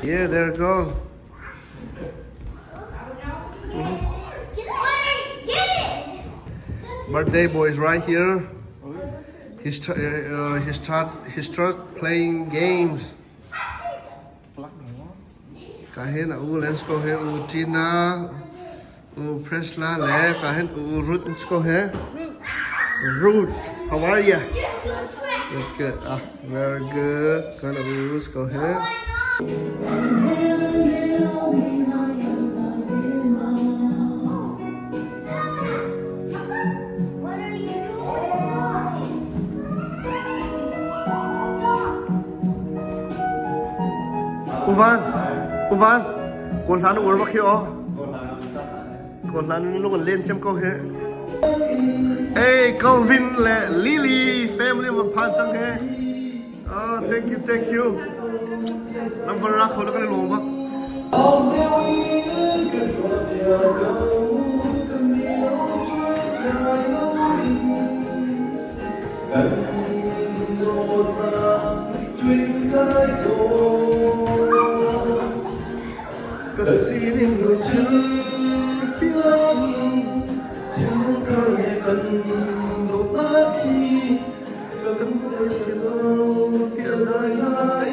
Yeah, there you go. Birthday boy is right here. He start playing games. Kahen let's go here. Tina, Presla, Kahen Ruth, let's go here. Ruth, how are you? Good. Very good. Gonna let's go here. Uvan, con hắn uống bao nhiêu? Con hắn lúc còn lên xem câu hết. Hey, Calvinและ Lily family มาพานจังเฮ Oh, thank you น้ำฝนรักเขาแล้วก็ได้ลงปะก็สิ่งที่รู้ที่รักยังเท่ากันโดดมาที่ก็ต้องเดินเราที่อาศัยหาย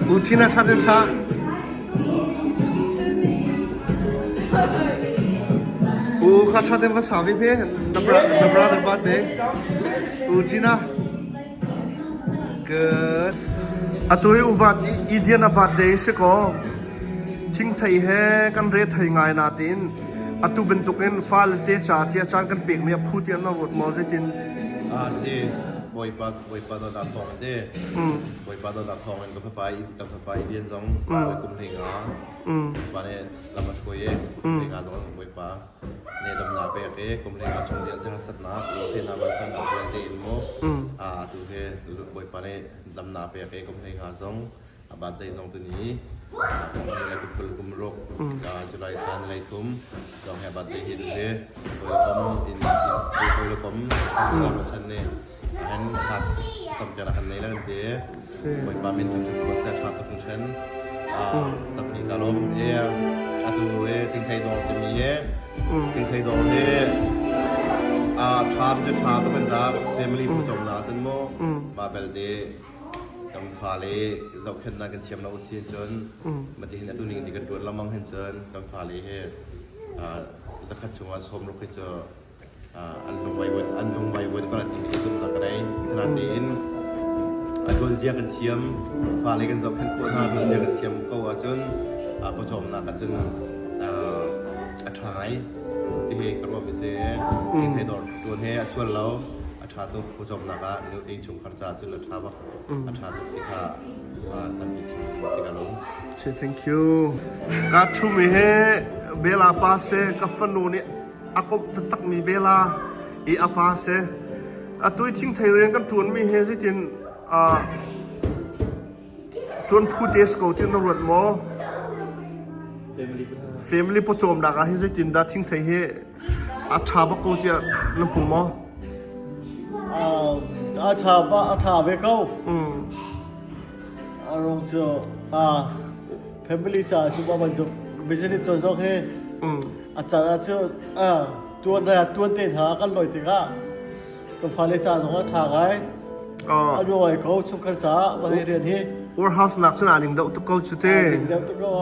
Utina 찾은 차. Uka 찾은 거 사비페. The brother birthday. Utina. Good. Aturi uvat Edian birthday siko. Ching thai he kan re thai ngai na tin. Atu bentuken fal te cha tia chan kan pek me phutian na rot mo jetin. Si boy pa do da thong de boy pa do da thong en ko pa Edian Ceu boy kum thei nga pa ne lama choi thei nga dong boy pa ne dam na pe ke kum thei nga chong dian thang sat na lo the na ba san da de mo tu he boy pa ne dam na pe ke kum thei nga dong ba de nong tu ni lai kum rok July san lai tum dong he ba de hi de boy kom in boy kom lo chan ne anh thật xong cho là anh này là làm gì mình ba mình thường thường sẽ chọn tập trung tập đi cả lắm từ tiếng Thái đồ thì mình tiếng Thái đồ thì chọn cho chọn tập bên đó family của chồng là chân mô mà bây giờ cầm phá lệ dọc chân là cái chiếm nó xiên chân mà thì hiện tại tôi nhìn thì cái tuần làm măng hen chân cầm phá lệ hết tất cả chúng ta xôm lúc cái giờ anh lông vay vốnก็ที่มีตัวกันได้ขนาดนี้อันโดนเจียกันเทียมฟ้าเลยกันจบเป็นคนหาโดนเจียกันเทียมก็ว่าจนผู้ชมนะกันจนอัฐายที่กระบอกพิเศษที่ให้ดอกตัวนี้ช่วยเราอัฐาตัวผู้ชมนะก็นึกเองชงขจาจนอัฐาว่าอัฐาสุขิค่ะตั้งใจที่กันลง Thank you การชุ่มมีให้เบลาปาเซกับฟันนูนี่Aku tetap mi bela I apa se Atui ting thai rian kan tuan mi he zitin tuan putes ko tin na rot mo family po chom da ka he zitin da ting thai he acha ba ko tia na pu mo acha ve ko arong cho family cha su ba ban jo business to zo heอาจารย์เชื่อตัวเตะหากันลอยติก้า ก็พาเลยจ้าน้องก็ถ่ายไง อ๋อ อร่อยเขาชุกขษามาให้เรียนที่ Our house nak sana ning dau tu kau chute เดี๋ยวต้องก็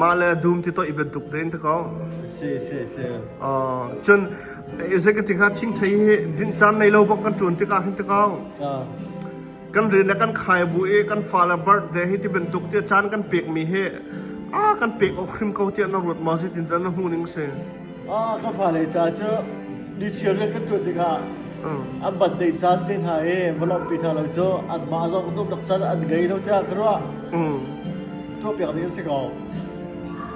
ma le dum ti to ibet tuk den ta kau เสีย จนเซกันติงha thing thai din chan nei lo bok kan tun ti ka hin ta kau อ่า kan rin la kan khai bu e kan fala birthday hi ti ben tuk ti chan kan pek mi he kan pek o khrim kau ti na rut ma si tin ta na hu ning se ก็พาเลยจ้าเจ้าดิเชียร์เรื่องกันจุดที่ค่ะอันบัดเดจานที่ไหนวันเราปีทางเราเจ้าอันมาเราก็ต้องดักจันอันไงเราจะกระว่าทั่วเปียกนี้สิเขา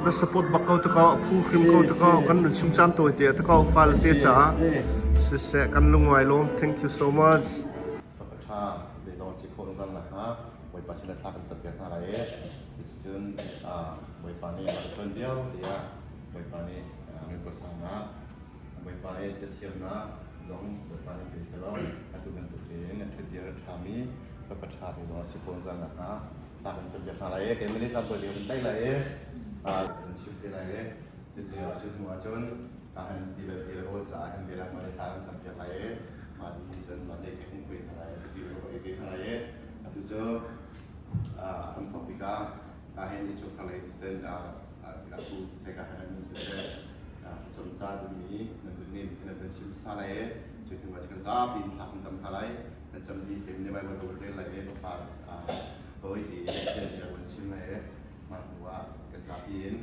na support bak kau ta kau phu khrim kau ta kau kan chum chan to ti ta kau fal ti cha se kan lungwai lom thank you so much ประชาเดี๋ยวเราสิโครงกันนะไว้ปาชินทากันจับกันอะไรจนไว้ปานี่มาคนเดียวเดี๋ยวไว้ปานี่ไม่ประสานนะไว้ปานี่จะเทียมนะลองไว้ปานี่เป็นสลองอันตุกันตุเองอันทุเดียวชามีประชาเดี๋ยวเราสิโครงกันนะทากันจับกันอะไรเกมนี้ทำตัวเดียวได้เลยเป็นชุดอะไรจุดเดียวจุดหัวจนการที่เราที่เราจะให้เวลามาได้ทางสัมผัสอะไรมาดีจนมาได้แข่งคุยอะไรที่เราเองอะไรอาจจะคำตอบที่การให้ในช่วงอะไรเส้นการพูดใช้การให้มันเสร็จสมใจตรงนี้นั่นเป็นนี่นั่นเป็นชีวิตอะไรจุดที่ว่าจะกระซาบินทางสัมผัสอะไรนั่นจำดีเต็มในใบบัวเรื่องอะไรต้องการตัวที่เช่นอย่างวันชิมอะไรมาดูว่ากันซาบิน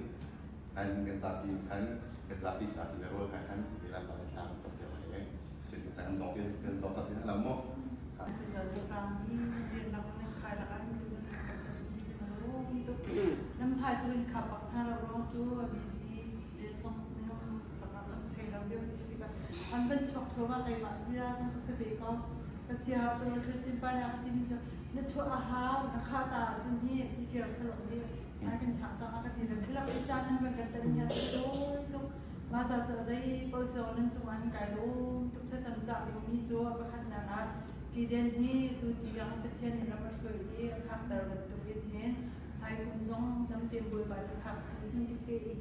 กันซาบินกันซาบินจากที่เรารู้กันเวลาเราทำสัมผัสอะไรจุดที่การบอกเป็นตัวตัดที่เราโม่ น้ำพายจะเป็นขับปักท่าเราร้องจู้บีซีเดี๋ยวต้องน้องปักน้ำใช้เราเดี๋ยวสิแบบมันเป็นช็อกทัวร์อะไรแบบที่เราต้องเสด็จก็เสียตัวเราคือจินปานะที่มีจะนั่นชัวอาหารนะคะตาจนที่เกี่ยวสลบที่ให้กันถามจากอากาศที่เราคือเราไปจานนั้นเป็นกันแต่เนี่ยสุดโต่งทุกมาจากจะได้โปรโซนั้นจงอันไก่ลูกทุกท่านจำจากมีจูประคันนานากีเดนที่ตัวที่ยังเป็นเช่นนี้เราช่วยที่พักแต่เราตัวเย็นไทยคุณต้องจำเต็มบริบทพักนี่ที่เกิด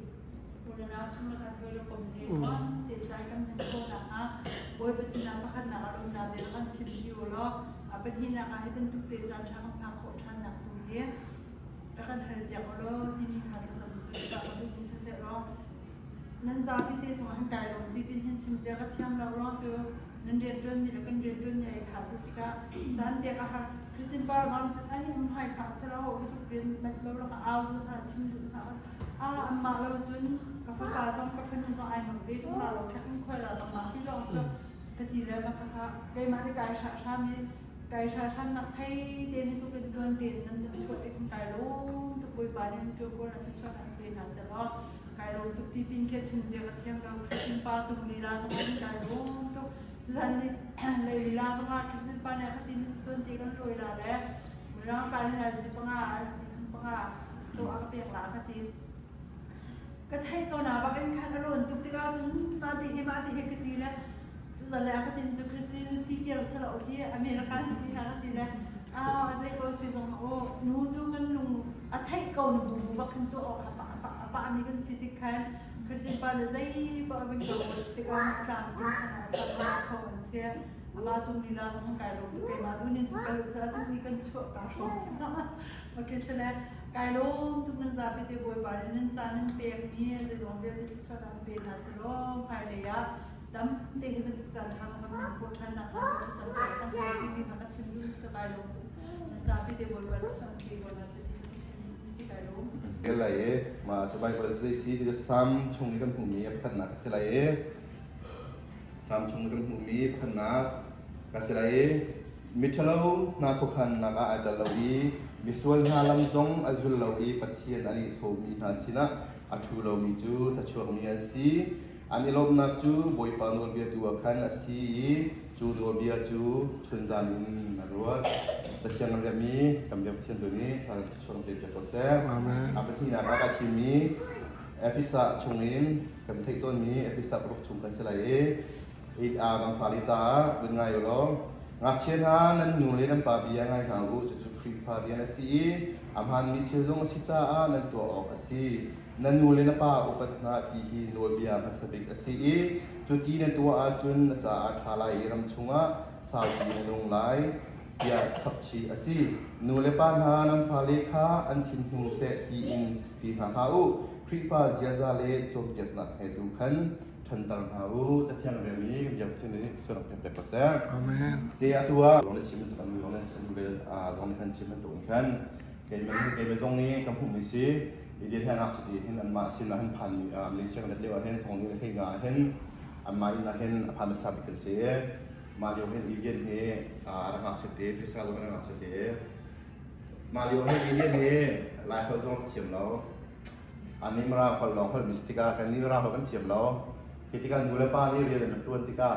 บริณาชุมการเวลาผมเห็นว่าเด็กชายกันเป็นคนนะบริบทนาประคันนาอารมณ์นาเบลกันชิมอยู่แล้วเป็นที่นาให้เป็นทุกเด็กชายทางพักโคตรทันหนักตรงนี้แล้วกันเห็นอย่างเราที่มีการสนับสนุนจากคนที่เสียแล้วนั่นจากที่เด็กสมัยไกลลงที่เป็นเห็นชิมเจ้าก็เที่ยงเราร้องเจอนั่นเรียนจนมีแล้วก็เรียนจนใหญ่ขาดทุกการจานเด็กอะค่ะคือจินบาร์วันสุดท้ายมันหายขาดเสียแล้วที่ทุกเรียนแบบเราก็เอาดูค่ะชิมดูค่ะอันมาเราจนกาแฟปลาต้องกาแฟนุ่มต้องไอ้หนุ่มดีทุกเราแค่ต้องคอยเราต้องมาที่เราจะกติแล้วนะคะค่ะได้มาที่กายชามีกายชาท่านนักให้เดนให้ทุกเป็นตัวเด่นนั้นจะช่วยเป็นกายรู้ทุกบริบาลนั้นช่วยคนนั้นช่วยกันเป็นอาจจะว่ากายรู้ทุกที่เป็นแค่ชิมเจ้าก็เที่ยงเราชิมปลาจุ่มลีลาต้องเป็นกายรู้ทุกท่านเลยลีลาต้องมาคิดสิปาเนี่ยเขาตีมีตัวตีกันรวยละแล้วเวลาการที่เราสิปังอาตัวอาเปียกหลาเขาตีก็ให้เขาหนาว่าเป็นขั้นอารมณ์ทุกที่เราซึ่งมาตีให้กันตีแล้วตอนแรกเขาตีจะคริสตินที่เกี่ยวกับเราที่อเมริกันสิฮะเขาตีแล้วอาจจะก็สิส่งโอ้นู้จูกันลุงให้เขาหนุ่มว่าขึ้นตัวออกปะอเมริกันสิติคันคือที่บ้านเลยปะเป็นเขาที่เขาตามที่เขาเสียมาจุ่มลีลาต้องกายลงทุกมาดูนี่ทุกการรู้สึกทุกที่กันชั่วการชอบมาคิดเสร็จกายลงทุกนั้นจะไปที่บริบาลนั้นจานั้นเปียกนี้จะต้องเรียนที่ชอบทำเป็นอาชีพร้องภายในยะดำที่เป็นทุกการทำมันโคตรหนักนะจะไปตั้งใจที่มีพักชิมดูสกายลงจะไปที่บริบาลสังเกตวันนั้นจะที่กายลงอะไรมาสบายประเดี๋ยวสิที่ซ้ำชงกันผู้มีพัฒนาเสร็จซ้ำชงกันผู้มีพัฒนาก็เสร็จมิชลาวนาคุขันนักอาจจะลาวีมิสวลฮาลัมจงอาจุลลาวีปัจเจียนอันนี้โซมีทันสินะอาชูลาวีจูทัชวงมีอันซีอันนี้ลมนักจูบอยปานวนเบียตัวขันอันซีจูนวนเบียจูชนจานินนักรัวแต่เชียงรายมีกำเนิดเชียงตัวนี้ทางชนเด็กจะก็แซ่อาเป็นที่นักอาชีมีเอฟิสะชงอินกำเทต้นมีเอฟิสะปลุกชงกันเสลายอีกบางฟาลิตาเป็นไงอยู่แล้วงักเชียนฮานั้นหนูเลี้ยงปลาเบียงไงทางรู้จุดฟรีปลาเบียงสิอาหารมีเชื้อลงสิจ้านั้นตัวออกสินั้นหนูเลี้ยงปลาอุปทานที่นัวเบียงพัสดุสิ จุดที่ในตัวอาจุนจะอาทาลายรำชงะสาวจีนลงไหลอยากสักชีอาศีนูเลปานหานันฟาเลขาอันทินหูเสตีอินตีหาหาอุคริฟาเจียซาเลจงเก็บหนักให้ดูขันทันตารหาอุจะเที่ยงเรื่องนี้ยังที่นี่ส่วนเป็นภาษา อาเมน เสียตัวลองในชิมตัวนี้ลองในชิมเบลลองในคันชิมตัวกันเห็นมันเห็นตรงนี้คำพูดมิสิอีเดียแห่งอักษรเห็นอันมาสินะเห็นพันลิเชกันเรียกว่าเห็นทองนี้เห็นงาเห็นอันมาอินะเห็นพันสับกันเสียมาเดียวเห็นอีเดียนเห็นรักอักษรพิเศษตรงนั้นอักษรมาเดียวเห็นอีเดียนเห็นลายเขาต้องเทียมเราอันนี้มาเราคนลองคนมิสติกากันนี้เราคนเทียมเราคิดที่การดูแลป้าเรียนเป็นตัวติกา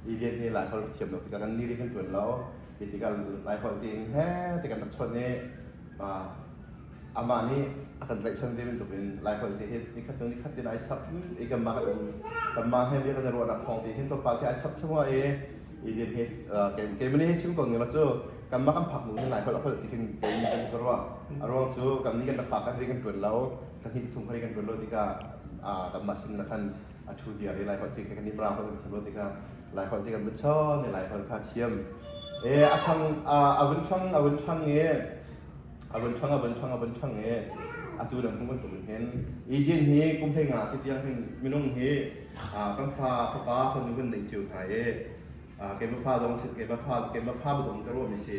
อีเดียนเห็นหลายคนเทียมเราติกากันนี้เรียนกันตัวเราคิดที่การหลายคนจริงแท้ติการตัดชนเนี่ยอามานี่akan selection dia untuk like kalau dia ni kata ni kata nak acap ni gambarให้dia kata ruang nak thong dia so pakai acap semua dia he game ni chung tong ni macam gambar kan pak ni like kalau tikin game ni kan kerwa ruang tu gam ni kan nak pakai dia kan tuan lau kan hidup tung hari kan tuan lau tika gambar sin kan atu dia like kalau tikin ni berapa kan tuan lau tika like kalau tikin bencong ni like kalau kaciem akan abun chang ni abun chang ni atu dan kumpulan tu kan, izin he kumpulan ngah setiap kan minum he, kan fa familun dari jauh thai, kema fa dong sit kema fa betul kerja mesti,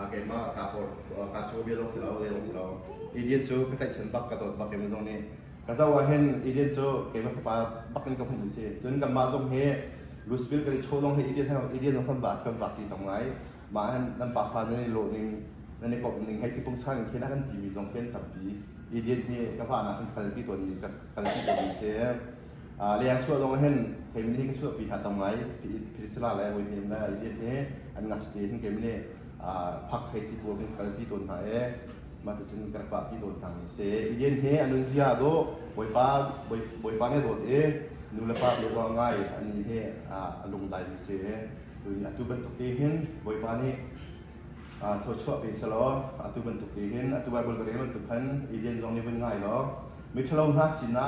kema kapor biar dong silau, izin tu kita sentak kata bak kema dong ni, kata wahen izin tu kema fa bakin kumpulan mesti, jun kema dong he, lusbil kali chodong he izin dong kan bak di tong lai, mahan nampak fa ni lo niนั่นในกลุ่มหนึ่งให้ที่พุ่งสร้างที่นั่นทีวีลงเป็นตับปีอีเดียนี่ก็ผ่านนะการที่ตัวนี้การที่ตัวนี้เสียเลี้ยงช่วยลงเห็นเกมนี้ก็ช่วยปีหาตรงไหนปีศิลาแล้ววันนี้นะอีเดียนี่อันงัดสเตย์เกมนี้พักให้ที่ตัวเป็นการที่ตัวไหนมาถึงกระบะที่ตัวต่างเสียอีเดียนี่อันนึงเสียดูบอยป้าเนี่ยโดดนูเลป้าเรียกว่าง่ายอันนี้ให้ลงได้เสียโดยตัวเป็นตัวเห็นบอยป้านี่ช่วยไปสลอตัวบรรทุกดีเห็นตัวบริเวณบรรทุกพันอีเดียนตรงนี้เป็นง่ายเนาะไม่ทะเลาะหัดสินะ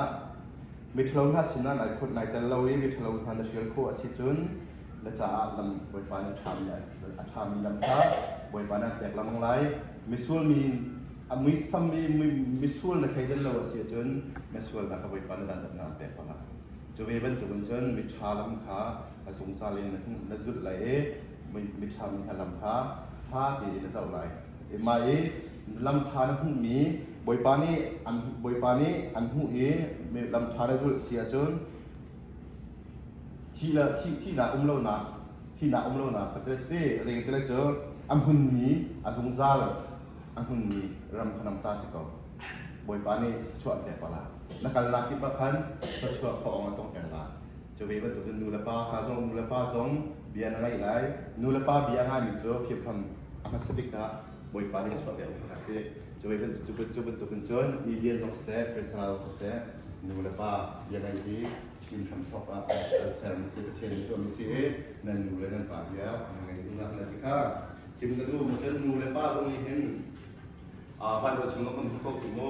หลายคนหลายแต่เราเองไม่ทะเลาะหัดเชื่อคู่อาชีพจุนและจะลำบริวารชามใหญ่ชามลำท้าบริวารแตกลำไรมิส่วนมีซ้ำมีส่วนและใช้เดินเราอาชีพจุนไม่ส่วนและบริวารดันงานแตกละจะเป็นบรรทุกจุนมีชาลำขาสงสารเลยนะจุดไหลมีชามีลำขาท่าที่จะเจ้าไรมาลำชาหุ่นมีบอยปานีอันหุ่นมีลำชาได้รู้เสียจนที่หน้าเราหน้าประเทศที่อะไรกันเลยเจออันหุ่นมีอันสงสารอันหุ่นมีรำขนมตาสิก็บอยปานีช่วยแต่ปลานักการลักที่ประพันธ์ก็ช่วยเขาออกมาต้องแข่งละจะเป็นตัวนูเลป้าข้าต้องนูเลป้าต้องเบียร์อะไรไรนูเลป้าเบียร์ง่ายมีเจอเพียบพำอาศัยบิกนะบอยปานีช่วยเบียร์อาศัยจะเป็นตัวกันจนอีเดียนต้องเสด็จเป็นสลาต้องเสด็จนูเลป้าเบียร์อะไรดีทีมทำท็อปเซอร์มิสเชนตัวมิสนั่นนูเลนั่นป่าเบียร์อะไรนี่นะนั่นที่ข้าทีมกระดูกมันจะนูเลป้าตรงนี้เห็นบ้านเราชงมันทุกข์กี่โม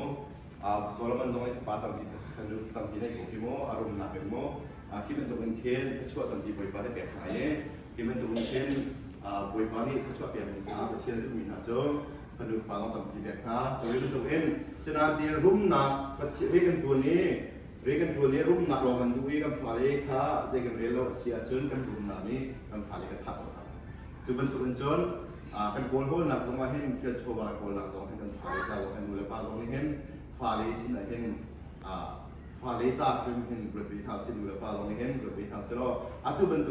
โซลมันตรงนี้ป่าตั้งที่ตั้งที่ได้กี่โมอารมณ์หนักกี่โมคิดเป็นตัวเป็นเคนถ้าช่วยตั้งที่บอยปาได้แบบไหนคิดเป็นตัวเป็นเคนบอยปานี่ถ้าช่วยแบบไหนประเทศที่มีหน้าเจ้าพนุปาต้องตั้งที่แบบไหนจะเป็นตัวเองสนามที่รุ่มหนักประเทศเรียกันตัวนี้รุ่มหนักลงกันด้วยกันฝ่ายข้าเจ้ากันเรียนเราเสียจนกันรุ่มหนักนี้กันฝ่ายกันทับจะเป็นตัวเป็นจนกันโกนโหหนักสมัยเห็นกันโชว์บาโกนหนักสองให้กันฝ่ายเจ้ากันมูลค่าตรงนี้เห็นฝ่ายสินะเห็นฝ่ายจากเป็นเห็นกระบี่ท้าสิมูลค่าตรงนี้เห็นกระบี่ท้าสิเราอัตุบันตุ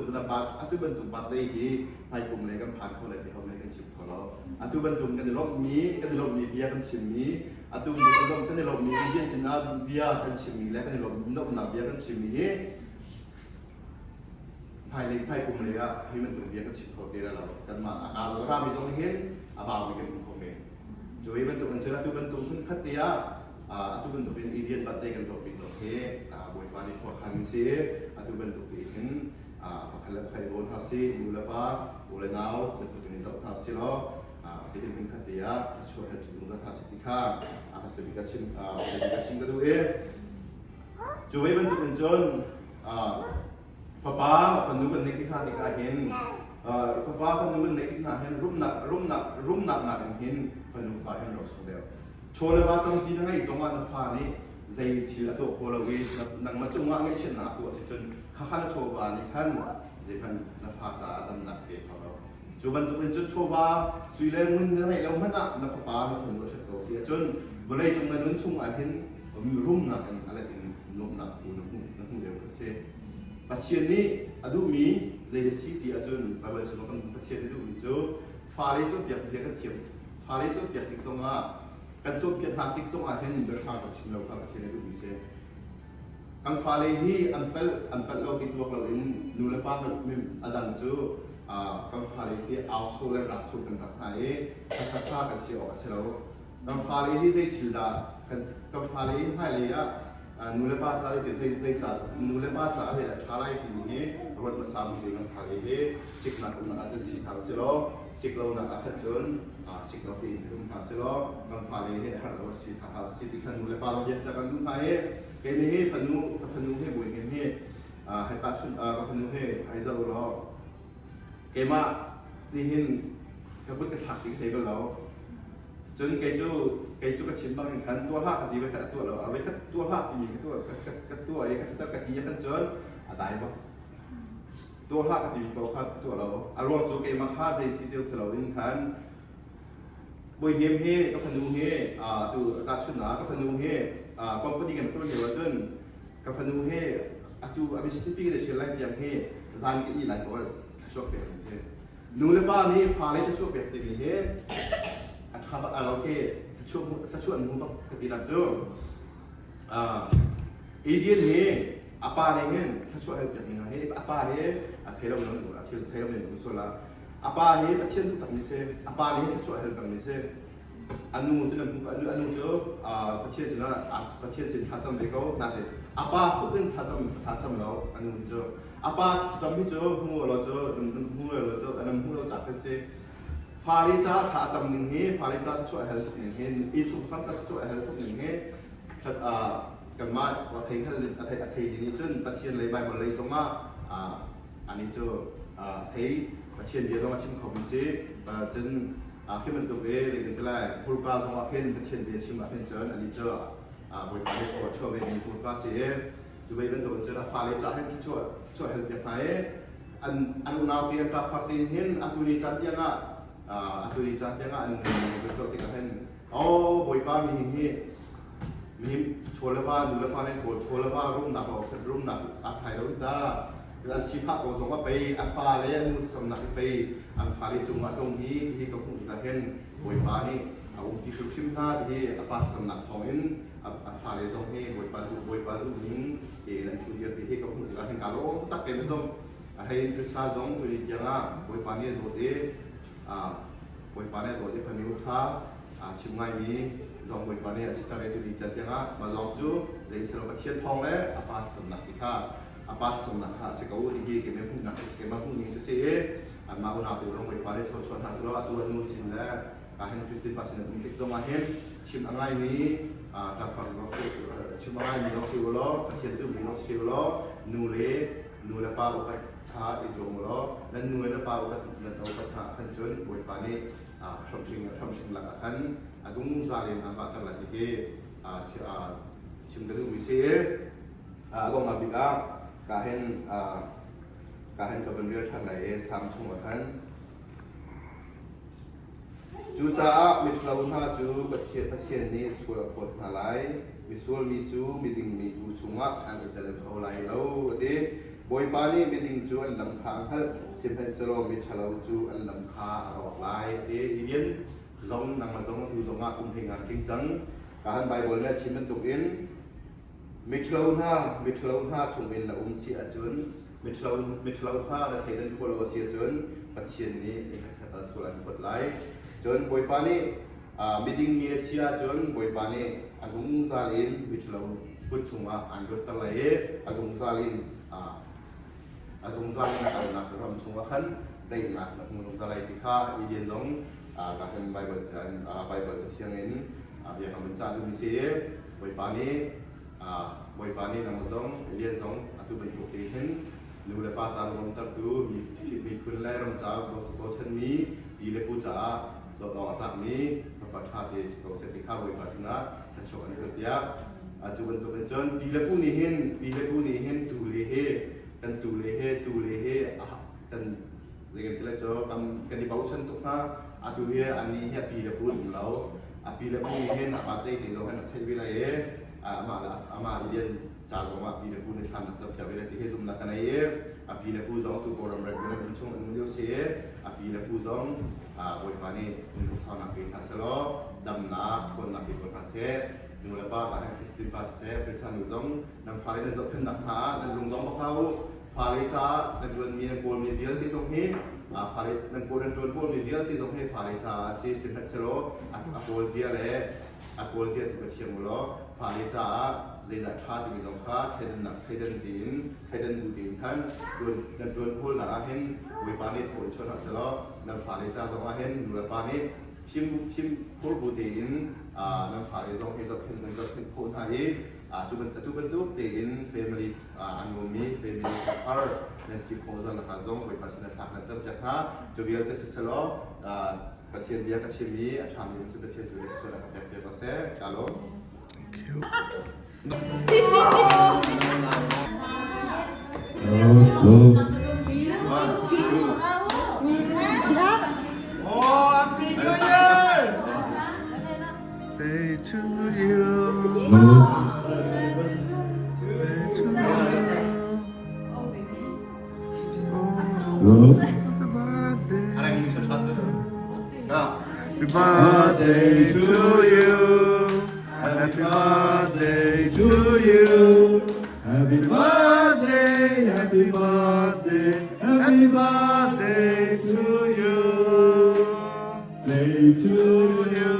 บัตได้ที่ให้กลุ่มเลยกันผ่านเขาเลยที่เขาเลยกันชิมเขาเราอัตุบันตุกันจะลบมีเบียร์กันชิมมีอัตุบันตุกันจะลบมีเบียร์สินะเบียร์กันชิมมีและกันจะลบนกหนาเบียร์กันชิมมีภายในภายกลุ่มเลยอะให้มันตัวเบียร์ก็ชิดเขาเกล้าเราแต่มาอาเรารามีตรงนี้เห็นบ่าวมีกันคงเองจุยเป็นตัวเป็นเชื้อตัวเป็นตัวขึ้นขัดเตียตัวเป็นตัวเป็นอีเดียนบัตเต้กันตัวเป็นตัวเฮบวยปานิขวดคันซีตัวเป็นตัวเป็นพักเล็บไข่โอนทัศซีมูลป้าโอเลนาวเป็นตัวเป็นตัวทัศซีล้อที่เป็นขัดเตียช่วยให้จุดตัวทัศน์ที่ข้างทัศน์วิกาชิมกันตัวเองจุยเป็นตัวเป็นจน ฟ้าคนนู้นคนนี้ที่ข้าที่ข้าเห็นฟ้าคนนู้นคนนี้ที่ข้าเห็นรุ่มหนักหนักเห็นคนนู้นฟ้าเห็นเราสุดเดียวโชว์เลยว่าต้องที่นั่งไอ้ตรงนั้นฟ้านี้ใจชื้อตัวโคลาวีนั่งมาจุ่มว่าไม่เช่นหนาตัวจนข้าโชว์ว่านี่ท่านเดี๋ยวท่านนับฟ้าจะดำหนักเกี่ยวกับเราจุบันตัวเป็นจุดโชว์ว่าสุยแรงมันยังไงเราไม่น่านับฟ้ามาสนุกเฉยๆเสียจนเวลาจุ่มนั้นชุ่มอาเห็นมีรุ่มหนักอะไรเป็นนุ่มหนักตัวน้ำหูเดียวก็เสียปัจเจียนนี้อดูมีในสิ่งที่อาจารย์บางวันฉันก็ปัจเจียนดูมีโจฟ้าเลยโจเปียกเสียกันเทียมฟ้าเลยโจเปียกติดสงอากันโจเปียกทางติดสงอาเห็นเดินทางกับชิมเราครับปัจเจียนดูมีเสียกันฟ้าเลยที่อันเป็นเราติดตัวเราเองนูเลป้ามันอดังโจกันฟ้าเลยที่เอาโซเลรักชุกันรักหายกันข้ากันเสียออกเสียแล้วกันฟ้าเลยที่ได้ชิลดากันฟ้าเลยให้เลยอะนูเลป้าจะได้จัดนูเลป้าจะได้ชาไลที่นี่รถมาสามปีกันฟ้าเลยสิกนักมันอาจจะสิทางเสียแล้วสิกเราหนักอาจจะจนสิกเราปีนขึ้นมาเสียแล้วกันฟ้าเลยให้เราสิทางสิที่ขันนูเลป้าเราเยอะจะกันดูไทยเกมนี้ฟันนูให้บุญเกมนี้ให้ตัดชุดกับฟันนูให้เจ้าเราเกมอ่ะนี่เห็นกับพุทธกษัตริย์ที่เคยเป็นเราจนเกจูกับชิมบางขันตัวห้ากันดีไปขัดตัวเราเอาไว้ขัดตัวห้าที่มีตัวกับตัวไอ้ขัดตัวกับที่ยังกันจนได้ปะตัวห้ากันดีไปขัดตัวเราอารมณ์จูเกมาฆ่าใจสิเดียวสลาวินขันบุญเฮียมเฮกับฟันนูเฮตัวตัดชุดหนากับฟันนูเฮความปฏิกันก็เดียวกันกับฟันนูเฮตัวอภิสิทธิ์ปีเดชไลฟ์ยังเฮจานกี่หลายตัวชอบเปลี่ยนเสียนูเลบ้านี้พาเลยจะชอบเปลี่ยนตีเฮอัฐบะเราเฮช่วยมุมต้องกตินักจูอีเดียนเฮอาปาเฮถ้าช่วยให้เปลี่ยนยังไงเฮอาปาเฮเทเราไม่รู้เทเราไม่รู้ส่วนละอาปาเฮประเทศทุกต่างมิเซอาปาเฮถ้าช่วยให้ต่างมิเซอันนู้นที่นั่นอันนู้นจูประเทศที่นั่นประเทศที่ทัศน์เด็กเขานั่นเองอาปาก็เป็นทัศน์เราอันนู้นจูอาปาทัศน์ที่จูหัวเราจูอันนั้นหัวเราจับเป็นเซฟาริจ้าทัศน์หนึ่งเฮฟาริจ้าช่วยให้หนึ่งเฮอีชุกฟันก็ช่วยให้หนึ่งเฮกันมาว่าเทงท่านเทนี้จนประเทศเลยใบมันเลยตรงมาอันนี้จูเทประเทศเดียวต้องมาชิมของมิเซจนที่มันตัวเองเลยกันเลยพูดกล่าวตรงว่าเพ่นเช่นเดียชิมว่าเพ่นเจออันนี้เจอบริการที่ช่วยเป็นพูดกล่าวเสียจะไปเป็นตัวเจอฟ้าเลยจะให้ช่วยให้เด็กไหนอันนาเตียนกราฟตีนเห็นอัตุลีจันยังอ่ะอัตุลีจันยังอ่ะอันนี้เป็นตัวที่กันเห็นโอ้บริการมีโชว์ละบ้านดูละบ้านในโชว์ละบ้านรุ่มหนักเราเป็นรุ่มหนักอาศัยเราได้แล้วชีพก็ส่งว่าไปอัปปาเลยนู่นสำนักไปอันฟาริจุงว่าตรงนี้ที่เขาพูดกันเห็นบริการนี่เอาที่ชุดชิมหน้าที่อัปปาสำนักของอินอัปปาเลยตรงนี้บริการรูปนี้เอ๋ชุดเดียวที่เขาพูดกันเห็นการโอ้ตักเป็นไม่ต้องให้ทฤษฎีตรงตัวนี้ยังอ่ะบริการนี่ตัวเอบริการนี่ตัวที่พันธุ์รู้ท่าชิมง่ายมีลองบริการนี่สิตาเรตุดีจัดยังอ่ะมาลองจูเลยสรุปเชียนทองแล้วอัปปาสำนักที่ข้าอาปาสมนักหาสิกาวุฒิเกมพุ่งนักเกมพุ่งยิงจะเสียอันมาอุณาตัวลงไปพาได้ชนหาตัวตัวนู้นสินแล้วการให้นุสติปัสสินพุ่งติดลงมาเห็นชิมอะไรมีการฟังเราชิมอะไรมีเราสิวล้อเขียนตัวมีเราสิวล้อนูเลป้าอุปชาอิจงล้อและนูเลป้าอุปตินันอุปชาขันจนบริปานีชมชิงหลักขันจุงซาเลนอันปาตังหลักที่เกชิมกระดูกวิเศษก็มาบิกาการเห็นกับเป็นเรื่องทางไหนสามช่วงกันจูจ้ามิตรเราหน้าจูประเทศนี้ส่วนผลอะไรมีส่วนมีจูมีดิ่งมีกูช่วงอันเป็นเรื่องอะไรเราดิบอยปานีมีดิ่งจูอันลำคาฮัลสิบเป็นสโลมิตรเราจูอันลำคาออกลายเอีเดียนจงนั่งมาจงดูจงมาคุ้มเพลงานจริงจังการไบเบิลเนี่ยชิมเป็นตุกินมิตรเราหน้าชงเป็นละเสียจนมิตรเราหน้าเราเทนทุกคนเราเสียจนปัจจุบันนี้ในขณะสุรานิพนธ์ไล่จนบอยปานีมิดิ่งมีเสียจนบอยปานีอาจงซาลินมิตรเราพุทธชงว่าอันยศตะไลอาจงซาลินนักรำชงว่าขันได้นักมุงตะไลที่ข้าอีเดียนลงการเป็นไบเบิลจะเที่ยงเงินอย่างคำบรรจาดูมิเสียบอยปานีบอยปานีนำมาจงเรียนจงอัตุเป็นโอเคเห็น นูเลยป้าจานลงตัดดูมีคุณแรกรำจ้าโบชันนี้ปีเลยผู้จ๋าหลอดหล่อจากนี้พระประชาเดชของเศรษฐกิจวิปัสสนาจะโชว์อันนี้ก็เดียอาจจะเป็นตัวเป็นจนปีเลยผู้นี้เห็นตูเลเฮกันตูเลเฮกันเรื่องที่เราจะกันที่บ่าวชันตุกนะอาตูเฮอันนี้เฮียปีเลยผู้ของเราปีเลยผู้นี้เห็นอาเต้ถึงเราเป็นเทวิไลเอมาเรียนจากว่าปีเลยผู้ในทางจะเวลาที่เฮซุมนักกันเอปีเลยผู้จงตัวโบราณเรื่องนั้นช่วงนั้นเดียวเสียปีเลยผู้จงวันพานี้นุสาวนักเป็นทัศน์ดำนาคนนักเป็นคนทัศน์นูเลป้าการคริสตินภาษาเป็นสันนุจงนำฟารินจะเป็นนักหาและลุงจงบอกเขาฟาริชาและดวนมีนักบอลมีเดียลที่ตรงนี้ฟาริชนักบอลมีเดียลที่ตรงนี้ฟาริชาเสียสินทัศน์อัปโอเซียเลยอัปโอเซียที่เป็นเชียงมุลฟาริชาเรียนชาติมีตรงข้าเทนนักเทนดินเทนบูดินท่านดวนพูดหลังเห็นวิปานิชนชนทัศน์นำฟาริชาตรงเห็นนูเลป้านี้ชิมพูดบูดินนำฟาริชาเห็นจะเป็นพูดไทยจุบันตุดินเฟมิลี่อันโนมีเฟมิลี่พาร์ในสิบคนจากการจงวิปัสสนาทางนั้นจะฮะจูเบียลจะสิสโลกระเทียมเบียกระเทียมมีอาชามีจุดกระเทียมจุดส่วนกระเทียมเบียกเซ่ชาโล Day to you. Day to you. Happy birthday to you. Happy birthday to you. Happy birthday, happy birthday, happy birthday to you. Day to you.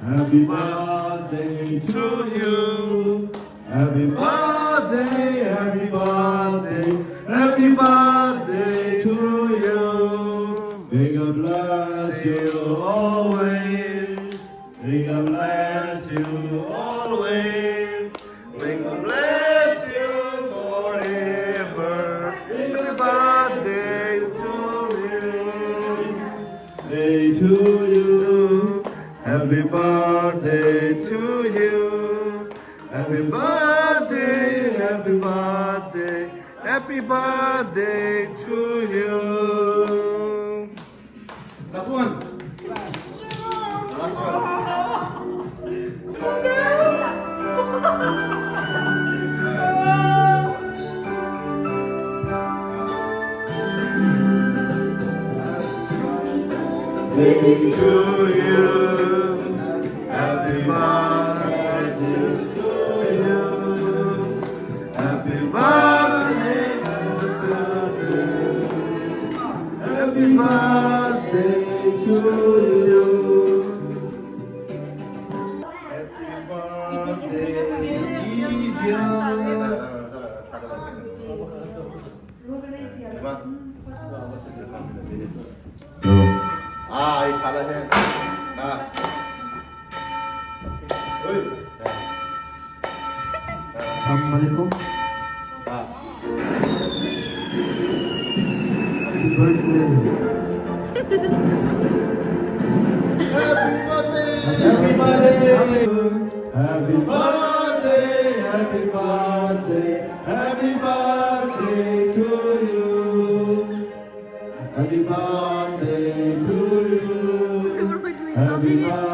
Happy birthday to you. Happy birthday, happy birthday, happy birthday to you. May God bless you always. May God bless you always. May God bless you forever. Happy birthday to you. Day to you. Happy birthday to you. Happy birthday, happy birthday, happy birthday to you. Last one. Day to you. Happy birthday to you. Happy birthday to you. Happy birthday to you. Happy birthday, Edian. Ai salah ni. Nah. Oi. Assalamualaikum. Happy birthday. Happy birthday. Happy birthday. Happy birthday. Happy birthday. Happy birthday to you. Happy birthday to you. Happy birthday.